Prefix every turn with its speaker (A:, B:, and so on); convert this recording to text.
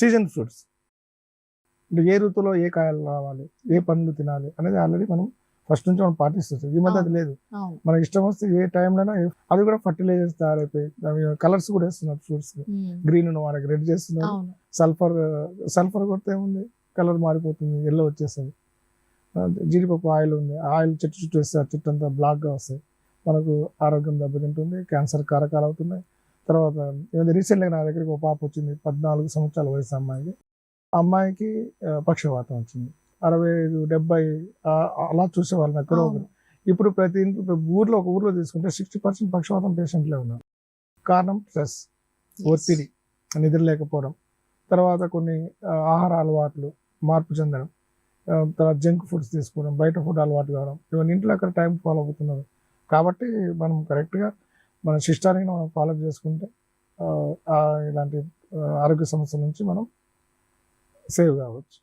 A: Season fruits అంటే ఏ ఋతువులో ఏ కాయలు రావాలి, ఏ పండ్లు తినాలి అనేది ఆల్రెడీ మనం ఫస్ట్ నుంచి మనం పాటిస్తుంది. ఈ మధ్య అది లేదు. మనకి ఇష్టం వస్తే ఏ టైంలోనైనా అది కూడా ఫర్టిలైజర్స్ తయారైపోయి కలర్స్ కూడా వేస్తున్నారు ఫ్రూట్స్. గ్రీన్ ఉన్న వాళ్ళకి రెడ్ చేస్తున్నారు, సల్ఫర్ కొడితే ఏముంది కలర్ మారిపోతుంది, ఎల్లో వచ్చేస్తుంది. జీడిపప్పు ఆయిల్ ఉంది, ఆయిల్ చెట్టు చుట్టూ వేస్తే ఆ చుట్టూ అంతా బ్లాక్గా వస్తాయి, మనకు ఆరోగ్యం దెబ్బతింటుంది, క్యాన్సర్ కారకాలు అవుతున్నాయి. తర్వాత రీసెంట్గా నా దగ్గరికి ఒక పాప వచ్చింది, 14 సంవత్సరాల వయసు అమ్మాయికి. అమ్మాయికి పక్షవాతం వచ్చింది, 65, 70 అలా చూసేవాళ్ళం ఎక్కడో ఒకరు. ఇప్పుడు ప్రతి ఇంట్లో ఒక ఊర్లో తీసుకుంటే 60% పక్షవాతం పేషెంట్లే ఉన్నారు. కారణం స్ట్రెస్, ఒత్తిడి, నిద్ర లేకపోవడం, తర్వాత కొన్ని ఆహార అలవాట్లు మార్పు చెందడం, తర్వాత జంక్ ఫుడ్స్ తీసుకోవడం, బయట ఫుడ్ అలవాటు కావడం, ఇవన్నీ ఇంట్లో అక్కడ టైం ఫాలో అవుతున్నారు. కాబట్టి మనం కరెక్ట్గా మన శిష్టాన్ని మనం ఫాలో చేసుకుంటే ఇలాంటి ఆరోగ్య సమస్యల నుంచి మనం సేవ్ కావచ్చు.